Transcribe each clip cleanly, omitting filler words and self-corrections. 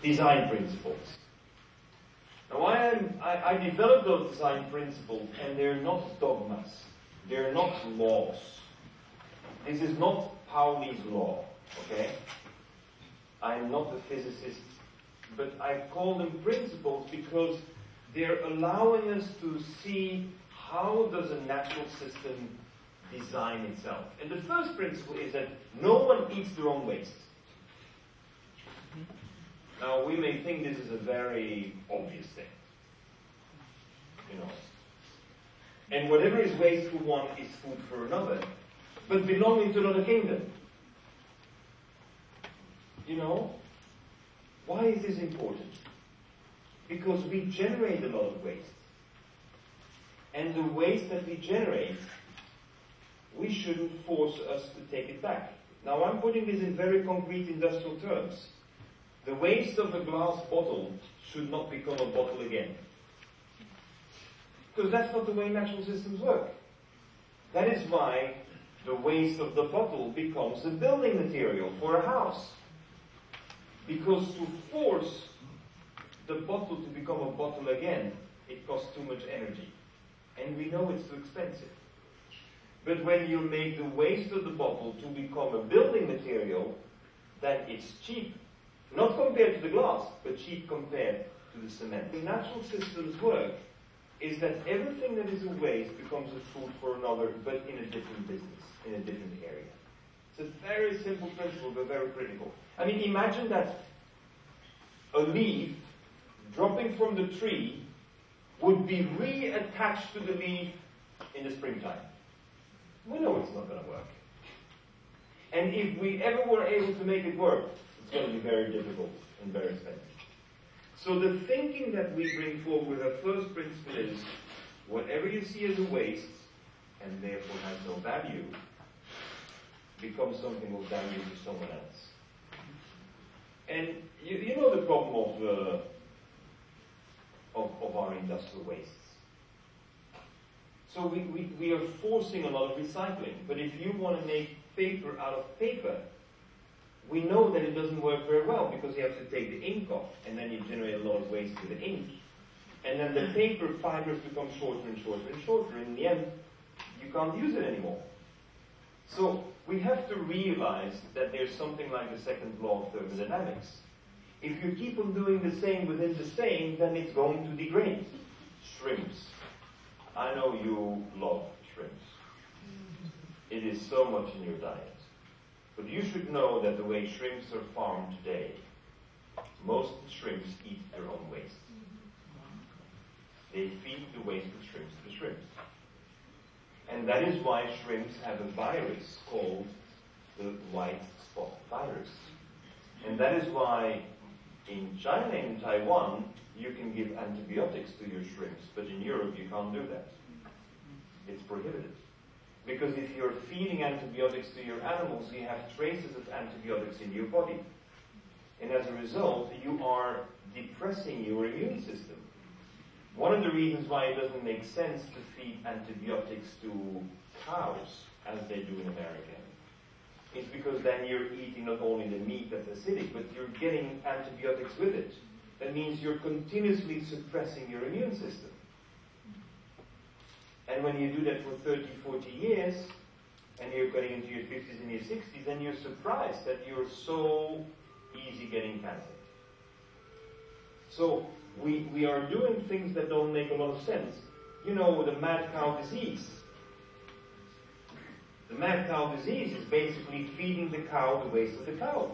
design principles. Now I developed those design principles, and they're not dogmas. They're not laws. This is not Pauli's law, okay? I'm not a physicist, but I call them principles because they're allowing us to see how does a natural system design itself. And the first principle is that no one eats their own waste. Now, we may think this is a very obvious thing, you know. And whatever is waste for one is food for another, but belonging to another kingdom. You know, why is this important? Because we generate a lot of waste. And the waste that we generate, we shouldn't force us to take it back. Now, I'm putting this in very concrete industrial terms. The waste of a glass bottle should not become a bottle again. Because that's not the way natural systems work. That is why the waste of the bottle becomes a building material for a house. Because to force the bottle to become a bottle again, it costs too much energy. And we know it's too expensive. But when you make the waste of the bottle to become a building material, then it's cheap. Not compared to the glass, but cheap compared to the cement. The natural systems work is that everything that is a waste becomes a food for another, but in a different business, in a different area. It's a very simple principle, but very critical. I mean, imagine that a leaf dropping from the tree would be reattached to the leaf in the springtime. We know it's not going to work. And if we ever were able to make it work, it's going to be very difficult and very expensive. So the thinking that we bring forward with our first principle is, whatever you see as a waste, and therefore has no value, becomes something of value to someone else. And you know the problem of our industrial wastes. So we are forcing a lot of recycling. But if you want to make paper out of paper, we know that it doesn't work very well because you have to take the ink off, and then you generate a lot of waste with the ink. And then the paper fibers become shorter and shorter and shorter. In the end, you can't use it anymore. So we have to realize that there's something like the second law of thermodynamics. If you keep on doing the same within the same, then it's going to degrade. Shrimps. I know you love shrimps. It is so much in your diet. But you should know that the way shrimps are farmed today, most shrimps eat their own waste. They feed the waste of shrimps to the shrimps. And that is why shrimps have a virus called the white spot virus. And that is why in China and Taiwan, you can give antibiotics to your shrimps, but in Europe you can't do that. It's prohibited. Because if you're feeding antibiotics to your animals, you have traces of antibiotics in your body. And as a result, you are depressing your immune system. One of the reasons why it doesn't make sense to feed antibiotics to cows, as they do in America, is because then you're eating not only the meat that's acidic, but you're getting antibiotics with it. That means you're continuously suppressing your immune system. And when you do that for 30, 40 years, and you're getting into your 50s and your 60s, then you're surprised that you're so easy getting cancer. So we are doing things that don't make a lot of sense. You know, the mad cow disease. The mad cow disease is basically feeding the cow the waste of the cow.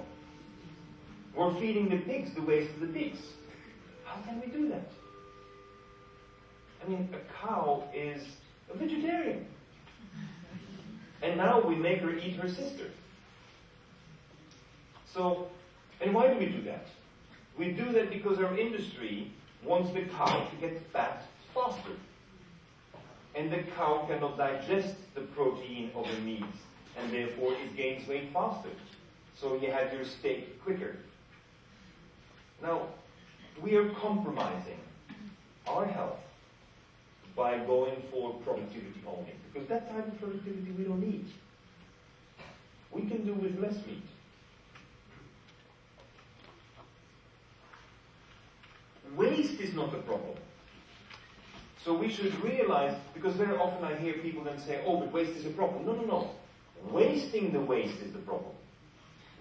We're feeding the pigs the waste of the pigs. How can we do that? I mean, a cow is a vegetarian. And now we make her eat her sister. So, and why do we do that? We do that because our industry wants the cow to get fat faster. And the cow cannot digest the protein of the meat, and therefore it gains weight faster. So you have your steak quicker. Now, we are compromising our health by going for productivity only. Because that type of productivity we don't need. We can do with less meat. waste is not the problem. So we should realize, because very often I hear people then say, oh, but waste is a problem. No, no, no. Wasting the waste is the problem.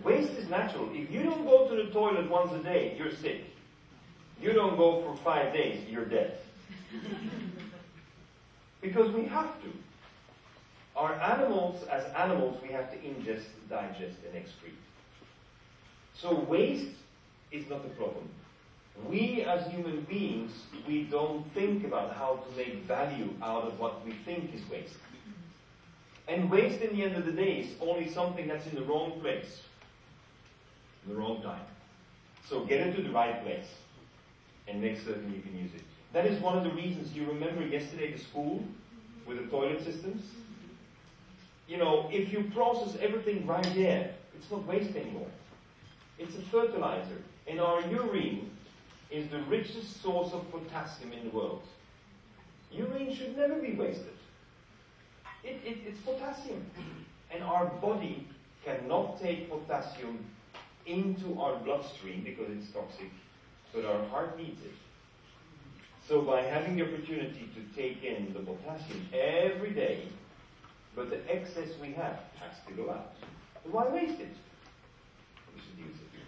Waste is natural. If you don't go to the toilet once a day, you're sick. You don't go for 5 days, you're dead. Because we have to. Our animals, as animals, we have to ingest, digest, and excrete. So waste is not the problem. We as human beings, we don't think about how to make value out of what we think is waste. And waste, in the end of the day, is only something that's in the wrong place, in the wrong time. So get it to the right place, and make certain you can use it. That is one of the reasons. You remember yesterday the school with the toilet systems? You know, if you process everything right there, it's not waste anymore. It's a fertilizer. And our urine is the richest source of potassium in the world. Urine should never be wasted. It's potassium. And our body cannot take potassium into our bloodstream because it's toxic, but our heart needs it. So by having the opportunity to take in the potassium every day, but the excess we have has to go out. So why waste it? We should use it.